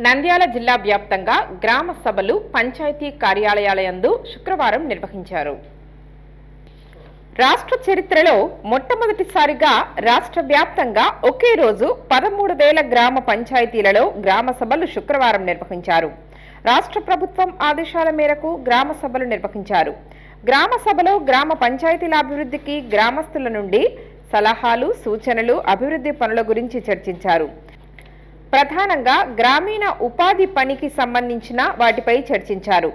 నంద్యాల జిల్లా వ్యాప్తంగా గ్రామ సభలు పంచాయతీ కార్యాలయాలయందు శుక్రవారం నిర్వహించారు. రాష్ట్ర చరిత్రలో మొట్టమొదటిసారిగా రాష్ట్ర వ్యాప్తంగా ఒకే రోజు 13,000 గ్రామ పంచాయతీలలో గ్రామ సభలు శుక్రవారం నిర్వహించారు. రాష్ట్ర ప్రభుత్వం ఆదేశాల మేరకు గ్రామ సభలు నిర్వహించారు. గ్రామ సభలో గ్రామ పంచాయతీల అభివృద్ధికి గ్రామస్తుల నుండి సలహాలు, సూచనలు, అభివృద్ధి పనుల గురించి చర్చించారు. ప్రధానంగా గ్రామీణ ఉపాధి పనికి సంబంధించిన వాటిపై చర్చించారు.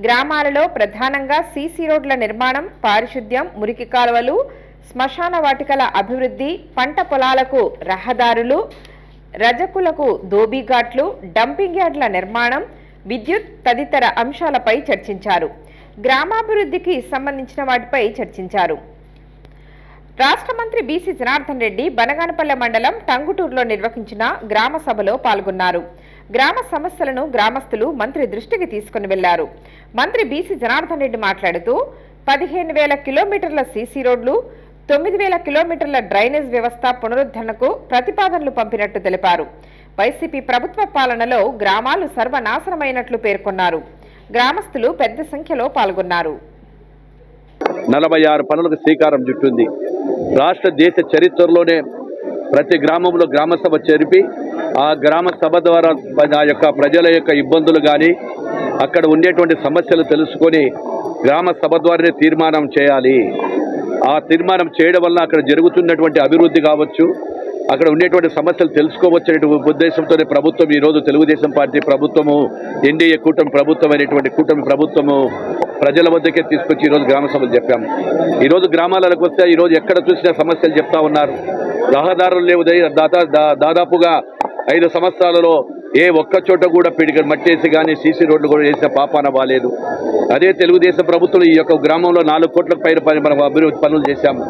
గ్రామాలలో ప్రధానంగా సీసీ రోడ్ల నిర్మాణం, పారిశుద్ధ్యం, మురికి కాలువలు, శ్మశాన వాటికల అభివృద్ధి, పంట పొలాలకు రహదారులు, రజకులకు దోబీఘాట్లు, డంపింగ్ యార్డ్ల నిర్మాణం, విద్యుత్ తదితర అంశాలపై చర్చించారు. గ్రామాభివృద్ధికి సంబంధించిన వాటిపై చర్చించారు. రాష్ట్ర మంత్రి బీసీ జనార్దన్ రెడ్డి బనగానపల్లె మండలం టంగుటూరులో నిర్వహించిన గ్రామ సభలో పాల్గొన్నారు. గ్రామ సమస్యలను గ్రామస్తులు మంత్రి దృష్టికి తీసుకుని వెళ్లారు. మంత్రి బీసీ జనార్దన్ రెడ్డి మాట్లాడుతూ 15,000 కిలోమీటర్ల సీసీ రోడ్లు, 9,000 కిలోమీటర్ల డ్రైనేజ్ వ్యవస్థ పునరుద్ధరణకు ప్రతిపాదనలు పంపినట్టు తెలిపారు. వైసీపీ ప్రభుత్వ పాలనలో గ్రామాలు సర్వనాశనమైనట్లు పేర్కొన్నారు. గ్రామస్తులు పెద్ద సంఖ్యలో పాల్గొన్నారు. 46 పనులకు శ్రీకారం చుట్టింది. రాష్ట్ర దేశ చరిత్రలోనే ప్రతి గ్రామంలో గ్రామ సభ జరిపి ఆ గ్రామ సభ ద్వారా ఆ యొక్క ప్రజల యొక్క ఇబ్బందులు కానీ అక్కడ ఉండేటువంటి సమస్యలు తెలుసుకొని గ్రామ సభ ద్వారానే తీర్మానం చేయాలి. ఆ తీర్మానం చేయడం వల్ల అక్కడ జరుగుతున్నటువంటి అభివృద్ధి కావచ్చు, అక్కడ ఉండేటువంటి సమస్యలు తెలుసుకోవచ్చనే ఉద్దేశంతోనే ప్రభుత్వం ఈరోజు తెలుగుదేశం పార్టీ ప్రభుత్వము, ఎన్డీఏ కూటమి ప్రభుత్వం అనేటువంటి కూటమి ప్రభుత్వము ప్రజల వద్దకే తీసుకొచ్చి ఈరోజు గ్రామ సభలు చెప్పాము. ఈరోజు గ్రామాలకు వస్తే ఈరోజు ఎక్కడ చూసినా సమస్యలు చెప్తా ఉన్నారు. రహదారులు లేవు. దాదాపుగా 5 సంవత్సరాలలో ఏ ఒక్క చోట కూడా పిడికి మట్టేసి కానీ సీసీ రోడ్లు కూడా వేసిన పాపాన బాలేదు. అదే తెలుగుదేశం ప్రభుత్వం ఈ యొక్క గ్రామంలో 4 కోట్లకు పైన మనం అభివృద్ధి పనులు చేశాము.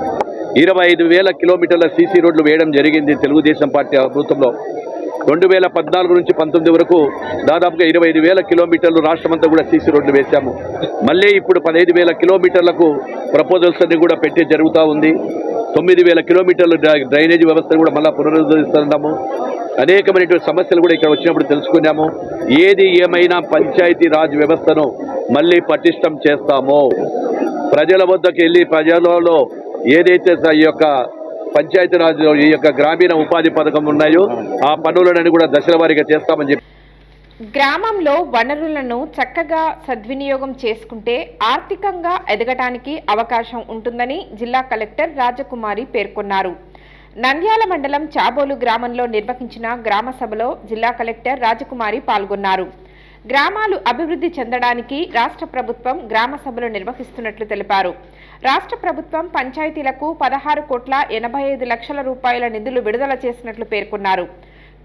25,000 కిలోమీటర్ల సీసీ రోడ్లు వేయడం జరిగింది తెలుగుదేశం పార్టీ ప్రభుత్వంలో. 2014 నుంచి 19 వరకు దాదాపుగా 25,000 కిలోమీటర్లు రాష్ట్రమంతా కూడా సీసీ రోడ్లు వేశాము. మళ్ళీ ఇప్పుడు 15,000 కిలోమీటర్లకు ప్రపోజల్స్ అన్ని కూడా పెట్టి జరుగుతూ ఉంది. 9,000 కిలోమీటర్ల డ్రైనేజీ వ్యవస్థను కూడా మళ్ళీ పునరుద్ధరిస్తున్నాము. అనేకమైనటువంటి సమస్యలు కూడా ఇక్కడ వచ్చినప్పుడు తెలుసుకున్నాము. ఏది ఏమైనా పంచాయతీ రాజ్ వ్యవస్థను మళ్ళీ పటిష్టం చేస్తామో, ప్రజల వద్దకు వెళ్ళి ప్రజలలో ఏదైతే ఈ యొక్క పంచాయతీరాజ్ ఈ యొక్క గ్రామీణ ఉపాధి పథకం ఉన్నాయో ఆ పనులను కూడా దశల వారీగా చేస్తామని చెప్పి, గ్రామంలో వనరులను చక్కగా సద్వినియోగం చేసుకుంటే ఆర్థికంగా ఎదగటానికి అవకాశం ఉంటుందని జిల్లా కలెక్టర్ రాజకుమారి పేర్కొన్నారు. నంద్యాల మండలం చాబోలు గ్రామంలో నిర్వహించిన గ్రామ సభలో జిల్లా కలెక్టర్ రాజకుమారి పాల్గొన్నారు. గ్రామాలు అభివృద్ధి చెందడానికి రాష్ట్ర ప్రభుత్వం గ్రామ సభలు నిర్వహిస్తున్నట్లు తెలిపారు. రాష్ట్ర ప్రభుత్వం పంచాయతీలకు 16,85,00,000 రూపాయల నిధులు విడుదల చేసినట్లు పేర్కొన్నారు.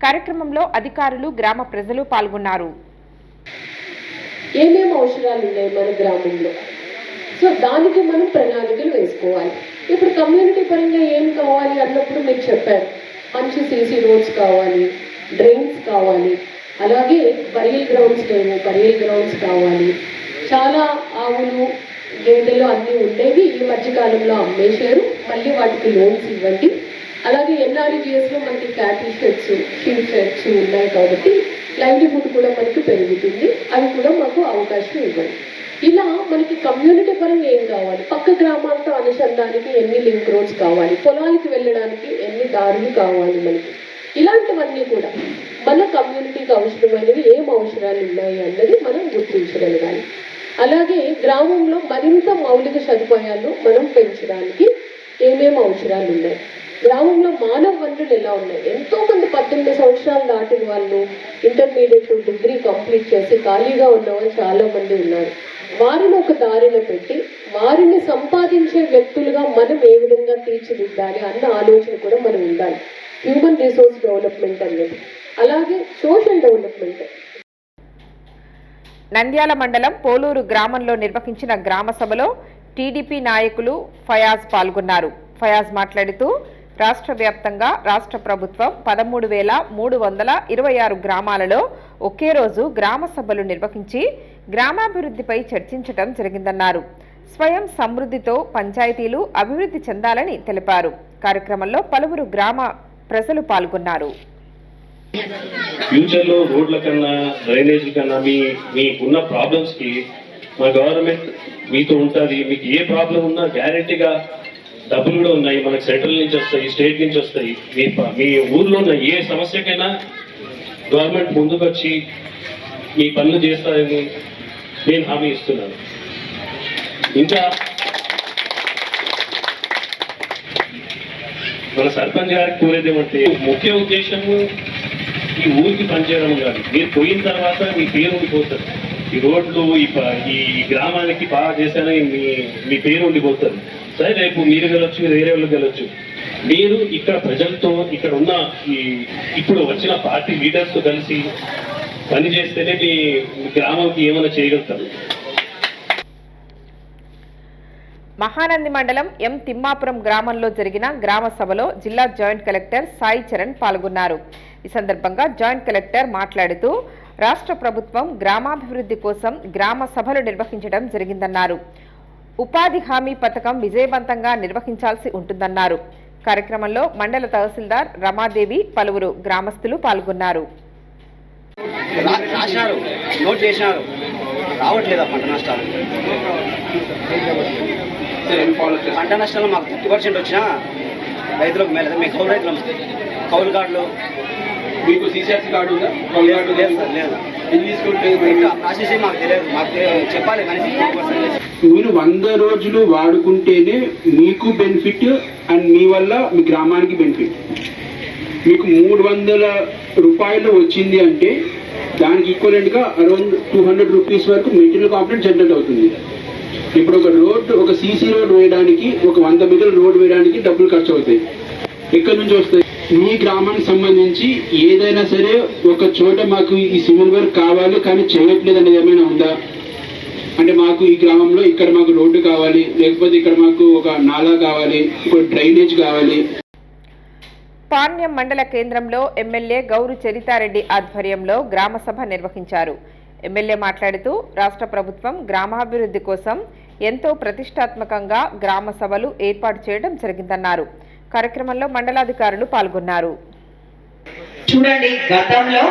కార్యక్రమంలో అధికారులు, గ్రామ ప్రజలు పాల్గొన్నారు. ఏమేమి అవసరాలు ఉన్నాయి మన గ్రామంలో, సో దానికి మనం ప్రణాళికలు వేసుకోవాలి. ఇప్పుడు కమ్యూనిటీ పరంగా ఏం కావాలి అన్నప్పుడు మీరు చెప్పారు, మంచి సీసీ రోడ్స్ కావాలి, డ్రైన్స్ కావాలి, అలాగే బరియల్ గ్రౌండ్స్ లేవు, బరియల్ గ్రౌండ్స్ కావాలి. చాలా ఆవులు, గేదెలు అన్నీ ఉండేవి ఈ మధ్యకాలంలో అమ్మేశారు, మళ్ళీ వాటికి లోన్స్ ఇవ్వండి. అలాగే ఎన్ఆర్ఈజిఎస్లో మనకి క్యాటిల్ షెడ్స్, షీప్ షెడ్స్ ఉన్నాయి కాబట్టి లైవ్లీహుడ్ కూడా మనకి పెరుగుతుంది. అవి కూడా మాకు అవకాశం ఇవ్వండి. ఇలా మనకి కమ్యూనిటీ పరంగా ఏం కావాలి, పక్క గ్రామాలతో అనుసంధానికి ఎన్ని లింక్ రోడ్స్ కావాలి, పొలానికి వెళ్ళడానికి ఎన్ని దారులు కావాలి మనకి, ఇలాంటివన్నీ కూడా మన కమ్యూనిటీకి అవసరమైనవి ఏం అవసరాలు ఉన్నాయి అన్నది మనం గుర్తించగలగాలి. అలాగే గ్రామంలో మరింత మౌలిక సదుపాయాలు మనం పెంచడానికి ఏమేమి అవసరాలు ఉన్నాయి, గ్రామంలో మానవ వనరులు ఎలా ఉన్నాయి. ఎంతోమంది 18 సంవత్సరాలు దాటిన వాళ్ళు, ఇంటర్మీడియట్, డిగ్రీ కంప్లీట్ చేసి ఖాళీగా ఉన్న వాళ్ళు చాలామంది ఉన్నారు. వారిని ఒక దారిలో పెట్టి వారిని సంపాదించే వ్యక్తులుగా మనం ఏ విధంగా తీర్చిదిద్దాలి అన్న ఆలోచన కూడా మనం ఉండాలి. హ్యూమన్ రిసోర్స్ డెవలప్మెంట్ అనేది, అలాగే సోషల్ డెవలప్మెంట్. నంద్యాల మండలం పోలూరు గ్రామంలో నిర్వహించిన గ్రామ సభలో టీడీపీ నాయకులు ఫయాజ్ పాల్గొన్నారు. ఫయాజ్ మాట్లాడుతూ రాష్ట్ర వ్యాప్తంగా రాష్ట్ర ప్రభుత్వం 13,326 గ్రామాలలో ఒకే రోజు గ్రామ సభలు నిర్వహించి గ్రామాభివృద్ధిపై చర్చించడం జరిగిందన్నారు. స్వయం సమృద్ధితో పంచాయతీలు అభివృద్ధి చెందాలని తెలిపారు. కార్యక్రమంలో పలువురు గ్రామ ప్రజలు పాల్గొన్నారు. ఫ్యూచర్లో రోడ్ల కన్నా డ్రైనేజీల కన్నా మీకున్న ప్రాబ్లమ్స్కి మా గవర్నమెంట్ మీతో ఉంటుంది. మీకు ఏ ప్రాబ్లం ఉన్నా గ్యారెంటీగా డబ్బులు కూడా ఉన్నాయి, మనకు సెంట్రల్ నుంచి వస్తాయి, స్టేట్ నుంచి వస్తాయి. మీ ఊర్లో ఉన్న ఏ సమస్యకైనా గవర్నమెంట్ ముందుకు వచ్చి మీ పనులు చేస్తారని నేను హామీ ఇస్తున్నాను. ఇంకా మన సర్పంచ్ గారికి కోరేది ఏమంటే ముఖ్య ఉద్దేశము ఈ ఊరికి పనిచేయడం కాదు. మీరు పోయిన తర్వాత మీ పేరు ఉండిపోతుంది. ఈ రోడ్లు ఈ గ్రామానికి బాగా చేశానని మీ పేరు ఉండిపోతుంది. సరే రేపు మీరు గెలవచ్చు, వేరే వాళ్ళు గెలవచ్చు. మీరు ఇక్కడ ప్రజలతో ఇక్కడ ఉన్న ఇప్పుడు వచ్చిన పార్టీ లీడర్స్తో కలిసి పని చేస్తేనే మీ గ్రామంకి ఏమైనా చేయగలుగుతారు. మహానంది మండలం ఎం తిమ్మాపురం గ్రామంలో జరిగిన గ్రామ సభలో జిల్లా జాయింట్ కలెక్టర్ సాయి చరణ్ పాల్గొన్నారు. ఈ సందర్భంగా జాయింట్ కలెక్టర్ మాట్లాడుతూ రాష్ట్ర ప్రభుత్వం గ్రామాభివృద్ధి కోసం గ్రామ సభలు నిర్వహించడం జరిగిందన్నారు. ఉపాధి హామీ పథకం విజయవంతంగా నిర్వహించాల్సి ఉంటుందన్నారు. కార్యక్రమంలో మండల తహసీల్దార్ రమాదేవి, పలువురు గ్రామస్తులు పాల్గొన్నారు. పంట నష్టాలు మాకు 30% వచ్చినా రైతులకు మేలు. మీ కౌలు రైతులు కౌలు కార్డులు మీకు సీసీఆర్సీ కార్డు ఉందా? లేదు సార్, లేదు. ఇది తీసుకుంటే ప్రాసెస్ మాకు తెలియదు, మాకు చెప్పాలి. కానీ మీరు 100 రోజులు వాడుకుంటేనే మీకు బెనిఫిట్ అండ్ మీ వల్ల మీ గ్రామానికి బెనిఫిట్. మీకు 300 రూపాయలు వచ్చింది అంటే దానికి ఈక్వలెంట్గా అరౌండ్ 200 రూపీస్ వరకు మెటీరియల్ కాంపోనెంట్ జనరేట్ అవుతుంది. ఇప్పుడు ఒక సీసీ రోడ్ వేయడానికి, ఒక 100 మీటర్ల రోడ్ వేయడానికి డబ్బులు ఖర్చు అవుతాయి. ఎక్కడి నుంచి వస్తాయి? మీ గ్రామానికి సంబంధించి ఏదైనా సరే ఒక చోట మాకు ఈ సివిల్ వర్క్ కావాలి కానీ చేయట్లేదు అనేది ఏమైనా ఉందా? అంటే మాకు ఈ గ్రామంలో ఇక్కడ మాకు రోడ్డు కావాలి, లేకపోతే ఇక్కడ మాకు ఒక నాలా కావాలి, ఒక డ్రైనేజ్ కావాలి. పాణ్యం మండల కేంద్రంలో ఎమ్మెల్యే గౌరు చరితారెడ్డి ఆధ్వర్యంలో గ్రామ సభ నిర్వహించారు. ఎమ్మెల్యే మాట్లాడుతూ రాష్ట్ర ప్రభుత్వం గ్రామాభివృద్ధి కోసం ఎంతో ప్రతిష్టాత్మకంగా గ్రామ సభలు ఏర్పాటు చేయడం జరిగిందన్నారు. కార్యక్రమంలో మండలాధికారులు పాల్గొన్నారు. చూడండి, గతంలో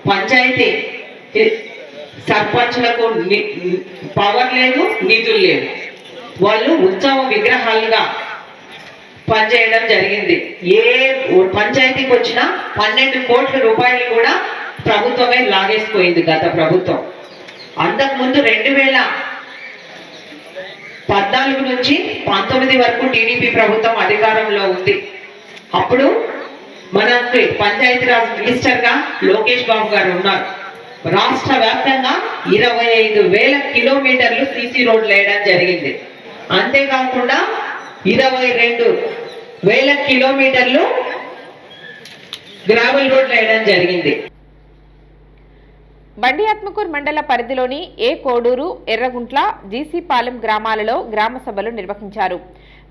పంచాయతీ సర్పంచ్లకు పవర్ లేదు, నిధులు లేదు. వాళ్ళు ఉత్సవ విగ్రహాలుగా పనిచేయడం జరిగింది. ఏ పంచాయతీకి వచ్చినా 12 కోట్ల రూపాయలు కూడా ప్రభుత్వమే లాగేసిపోయింది గత ప్రభుత్వం. అంతకుముందు 2014 నుంచి 19 వరకు టీడీపీ ప్రభుత్వం అధికారంలో ఉంది. అప్పుడు మనకి పంచాయతీరాజ్ మినిస్టర్గా లోకేష్ బాబు గారు ఉన్నారు. రాష్ట్ర వ్యాప్తంగా 25,000 కిలోమీటర్లు సీసీ రోడ్లు వేయడం జరిగింది. అంతేకాకుండా 22,000 కిలోమీటర్లు గ్రావెల్ రోడ్లు వేయడం జరిగింది. బండియాత్మకూర్ మండల పరిధిలోని ఏ కోడూరు, ఎర్రగుంట్ల, జీసీపాలెం గ్రామాలలో గ్రామ సభలు నిర్వహించారు.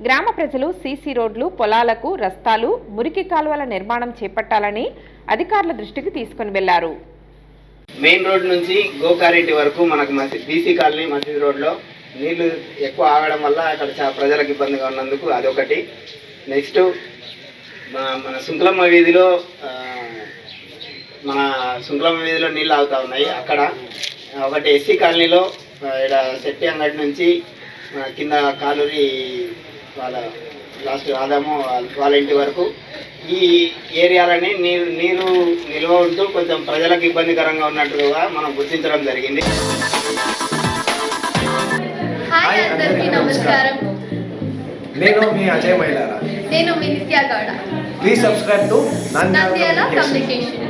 గ్రామ ప్రజలు సీసీ రోడ్లు, పొలాలకు రస్తాలు, మురికి కాలువల నిర్మాణం చేపట్టాలని అధికారుల దృష్టికి తీసుకుని వెళ్లారు. మెయిన్ రోడ్ నుంచి గోకారెడ్డి వరకు మనకు బీసీ కాలనీ మసీద్ రోడ్లో నీళ్లు ఎక్కువ ఆగడం వల్ల అక్కడ ప్రజలకు ఇబ్బందిగా ఉన్నందుకు అదొకటి. నెక్స్ట్ మన సుంకులమ్మ వీధిలో నీళ్ళు ఆగుతూ ఉన్నాయి. అక్కడ ఒకటి ఎస్సీ కాలనీలో ఇక్కడ శెట్టి అంగడి నుంచి కింద కాలూరి వాళ్ళ లాస్ట్ ఆదాము వాళ్ళ ఇంటి వరకు ఈ ఏరియాలని నీరు నిల్వ ఉంటూ కొంచెం ప్రజలకు ఇబ్బందికరంగా ఉన్నట్టుగా మనం గుర్తించడం జరిగింది. హాయ్ అందరికీ నమస్కారం. నేను మీ అజయ్ మైలారా. నేను మీ Nithya Gowda. Please subscribe to Nandyala communication.